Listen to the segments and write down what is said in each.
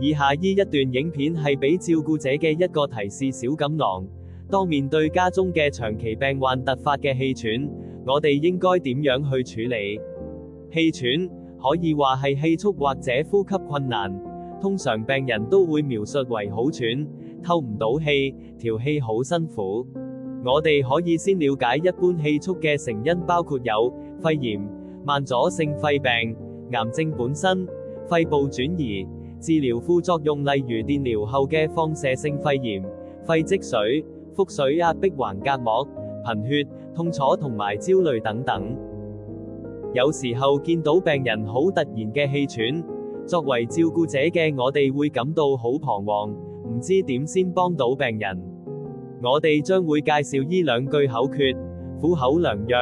以下依一段影片係俾照顧者嘅一個提示小錦囊。當面對家中嘅長期病患突發嘅氣喘，我哋應該點樣去處理？氣喘可以話係氣促或者呼吸困難，通常病人都會描述為好喘、透唔到氣、調氣好辛苦。我哋可以先了解一般氣促嘅成因，包括有肺炎、慢阻性肺病、癌症本身、肺部轉移、治療副作用例如電療後嘅放射性肺炎、肺積水、腹水壓迫橫膈膜、貧血、痛楚同埋焦慮等等。有時候見到病人好突然嘅氣喘，作為照顧者嘅我哋會感到好彷徨，唔知點先幫到病人。我哋將會介紹依兩句口訣、苦口良藥、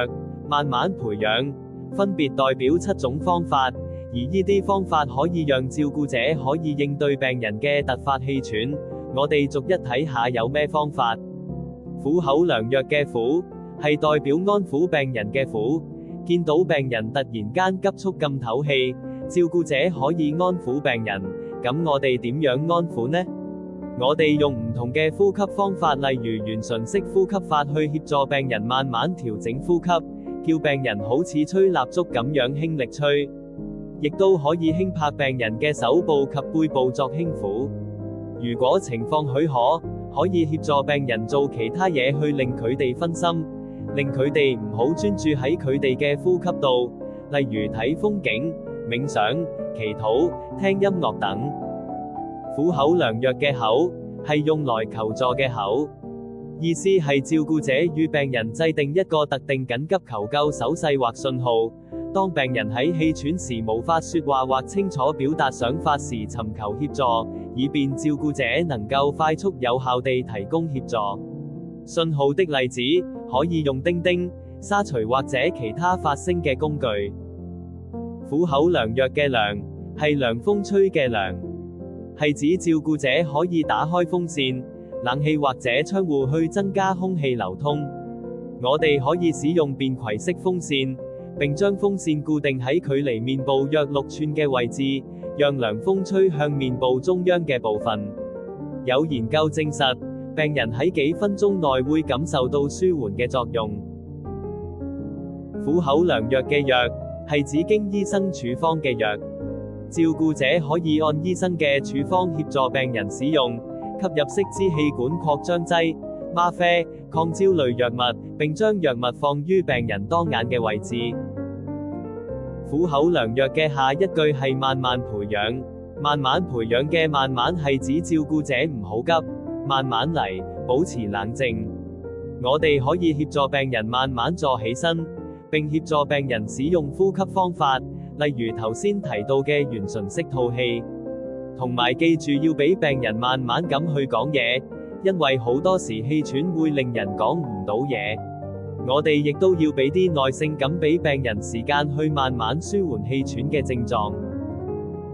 慢慢培養，分別代表7種方法，而依啲方法可以讓照顧者可以應對病人嘅突發氣喘。我哋逐一睇下有咩方法。苦口良藥嘅苦，係代表安撫病人嘅苦。見到病人突然間急速咁唞氣，照顧者可以安撫病人，咁我哋點樣安撫呢？我哋用唔同嘅呼吸方法，例如圓唇式呼吸法去協助病人慢慢調整呼吸，叫病人好似吹蠟燭咁樣輕力吹，亦都可以輕拍病人嘅手部及背部作輕撫。如果情況許可，可以協助病人做其他嘢去令佢哋分心，令佢哋唔好專注喺佢哋嘅呼吸度，例如睇風景、冥想、祈禱、聽音樂等。苦口良藥嘅口，係用來求助嘅口，意思係照顧者與病人制定一個特定緊急求救手勢或信號，當病人喺氣喘時無法說話或清楚表達想法時尋求協助，以便照顧者能夠快速有效地提供協助。信號的例子，可以用叮叮、沙錘或者其他發聲嘅工具。苦口良藥嘅涼，係涼風吹嘅涼，係指照顧者可以打開風扇、冷氣或者窗戶去增加空氣流通。我哋可以使用便攜式風扇，並將風扇固定喺距離面部約6寸嘅位置，讓涼風吹向面部中央嘅部分。有研究證實，病人喺幾分鐘內會感受到舒緩嘅作用。苦口良藥嘅藥，係指經醫生處方嘅藥。照顧者可以按醫生嘅處方協助病人使用，吸入式支氣管擴張劑、嗎啡、抗焦慮藥物，並將藥物放於病人當眼嘅位置。苦口良藥嘅下一句係慢慢培養。慢慢培養嘅慢慢係指照顧者唔好急，慢慢嚟，保持冷靜。我哋可以協助病人慢慢坐起身，並協助病人使用呼吸方法，例如頭先提到嘅圓唇式吐氣，同埋記住要俾病人慢慢咁去講嘢，因為好多時氣喘會令人講唔到嘢。我哋亦都要俾啲耐性咁俾病人時間去慢慢舒緩氣喘嘅症狀。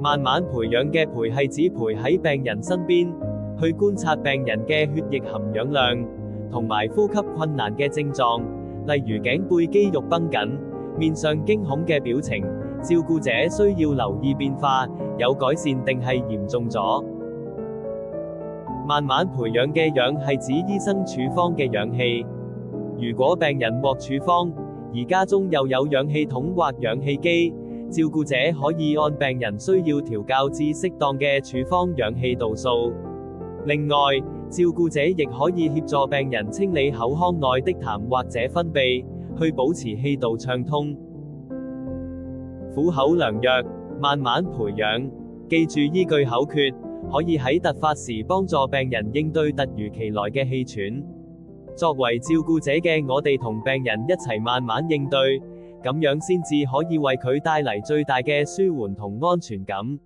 慢慢培養嘅陪係指陪喺病人身邊，去觀察病人嘅血液含氧量，同埋呼吸困難嘅症狀，例如頸背肌肉繃緊、面上驚恐嘅表情。照顧者需要留意變化，有改善定係嚴重咗。慢慢培養嘅氧係指醫生處方嘅氧氣。如果病人獲處方，而家中又有氧氣筒或氧氣機，照顧者可以按病人需要調校至適當嘅處方氧氣度數。另外，照顧者亦可以協助病人清理口腔內的痰或者分泌，去保持氣道暢通。苦口良藥，慢慢培養。記住依句口訣，可以喺突發時幫助病人應對突如其來嘅氣喘。作為照顧者嘅我哋同病人一齊慢慢應對，咁樣先至可以為佢帶嚟最大嘅舒緩同安全感。